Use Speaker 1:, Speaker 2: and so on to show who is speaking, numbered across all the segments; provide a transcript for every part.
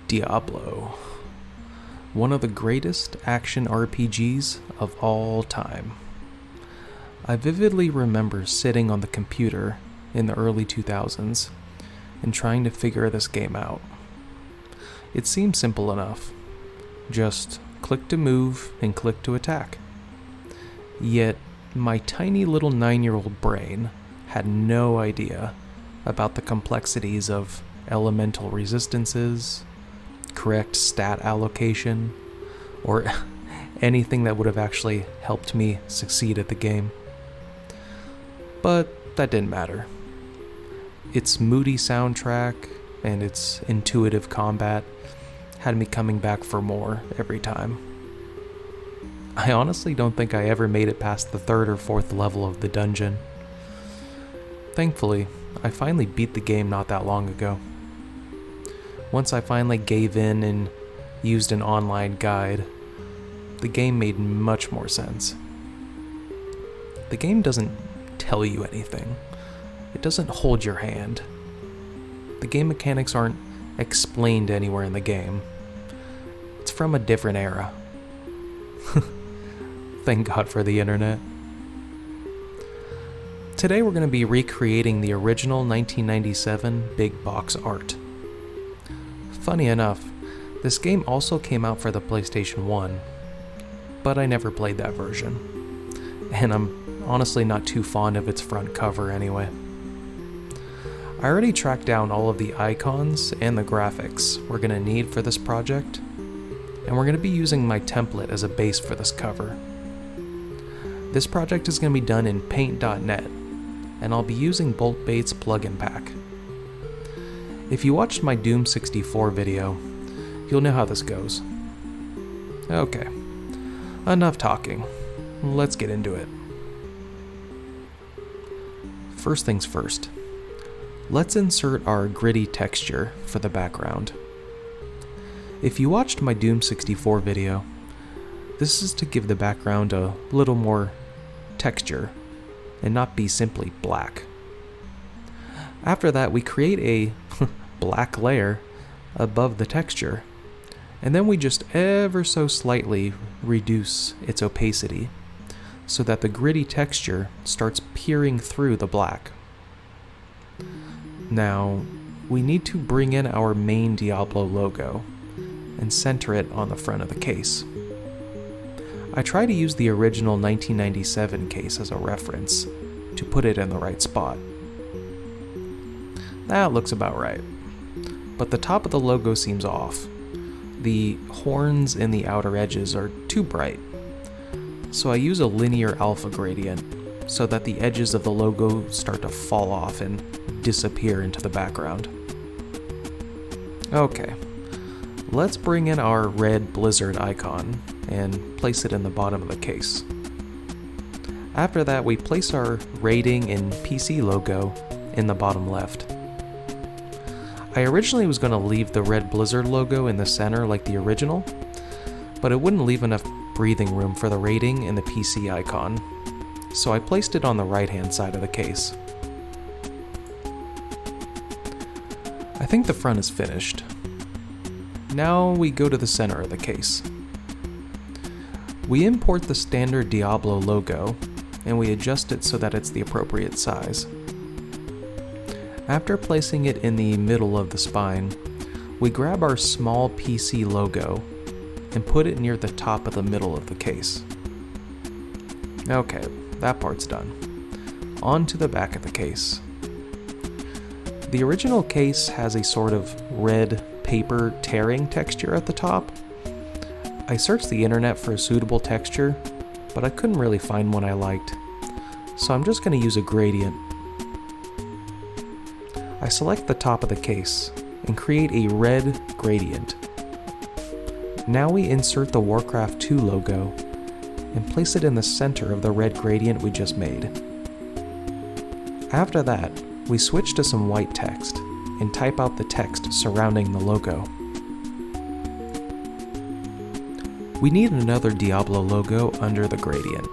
Speaker 1: Diablo, one of the greatest action RPGs of all time. I vividly remember sitting on the computer in the early 2000s and trying to figure this game out. It seemed simple enough. Just click to move and click to attack. Yet, my tiny little 9-year-old brain had no idea about the complexities of elemental resistances, correct stat allocation, or anything that would have actually helped me succeed at the game. But that didn't matter. Its moody soundtrack and its intuitive combat had me coming back for more every time. I honestly don't think I ever made it past the 3rd or 4th level of the dungeon. Thankfully, I finally beat the game not that long ago. Once I finally gave in and used an online guide, the game made much more sense. The game doesn't tell you anything. It doesn't hold your hand. The game mechanics aren't explained anywhere in the game. It's from a different era. Thank God for the internet. Today we're going to be recreating the original 1997 big box art. Funny enough, this game also came out for the PlayStation 1, but I never played that version, and I'm honestly not too fond of its front cover anyway. I already tracked down all of the icons and the graphics we're going to need for this project, and we're going to be using my template as a base for this cover. This project is going to be done in paint.net, and I'll be using Bolt-Bait's plugin pack. If you watched my Doom 64 video, you'll know how this goes. Okay, enough talking. Let's get into it. First things first, let's insert our gritty texture for the background. If you watched my Doom 64 video, this is to give the background a little more texture and not be simply black. After that, we create a black layer above the texture, and then we just ever so slightly reduce its opacity so that the gritty texture starts peering through the black. Now, we need to bring in our main Diablo logo and center it on the front of the case. I try to use the original 1997 case as a reference to put it in the right spot. That looks about right. But the top of the logo seems off. The horns and the outer edges are too bright. So I use a linear alpha gradient so that the edges of the logo start to fall off and disappear into the background. Okay, let's bring in our red blizzard icon and place it in the bottom of the case. After that, we place our rating and PC logo in the bottom left. I originally was going to leave the red blizzard logo in the center like the original, but it wouldn't leave enough breathing room for the rating and the PC icon, so I placed it on the right-hand side of the case. I think the front is finished. Now we go to the center of the case. We import the standard Diablo logo, and we adjust it so that it's the appropriate size. After placing it in the middle of the spine, we grab our small PC logo and put it near the top of the middle of the case. Okay, that part's done. On to the back of the case. The original case has a sort of red paper tearing texture at the top. I searched the internet for a suitable texture, but I couldn't really find one I liked, so I'm just going to use a gradient. I select the top of the case and create a red gradient. Now we insert the Warcraft 2 logo and place it in the center of the red gradient we just made. After that, we switch to some white text and type out the text surrounding the logo. We need another Diablo logo under the gradient.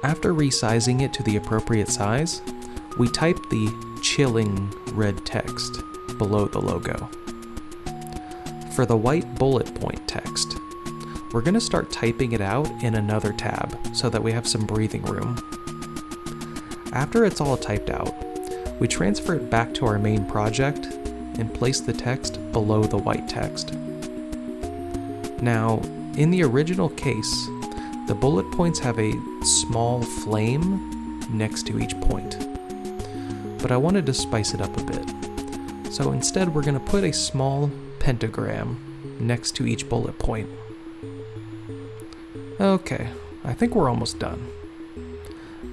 Speaker 1: After resizing it to the appropriate size, we type the chilling red text below the logo. For the white bullet point text, we're going to start typing it out in another tab so that we have some breathing room. After it's all typed out, we transfer it back to our main project and place the text below the white text. Now, in the original case, the bullet points have a small flame next to each point, but I wanted to spice it up a bit. So instead, we're going to put a small pentagram next to each bullet point. Okay, I think we're almost done.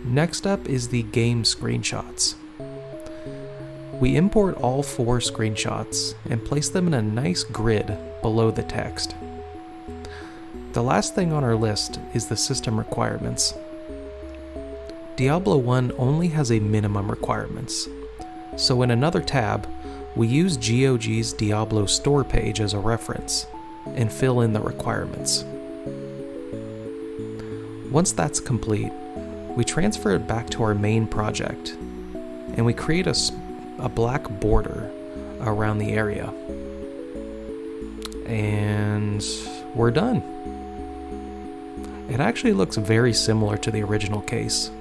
Speaker 1: Next up is the game screenshots. We import all 4 screenshots and place them in a nice grid below the text. The last thing on our list is the system requirements. Diablo 1 only has a minimum requirements, so in another tab, we use GOG's Diablo store page as a reference and fill in the requirements. Once that's complete, we transfer it back to our main project, and we create a black border around the area. And we're done. It actually looks very similar to the original case,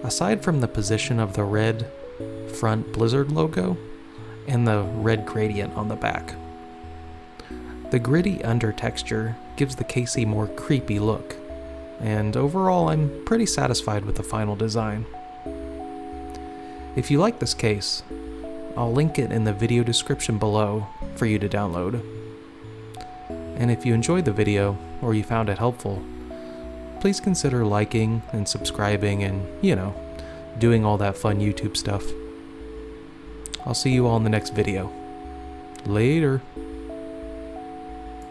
Speaker 1: aside from the position of the red front Blizzard logo and the red gradient on the back. The gritty under texture gives the case a more creepy look, and overall I'm pretty satisfied with the final design. If you like this case, I'll link it in the video description below for you to download. And if you enjoyed the video or you found it helpful, please consider liking and subscribing and, doing all that fun YouTube stuff. I'll see you all in the next video. Later.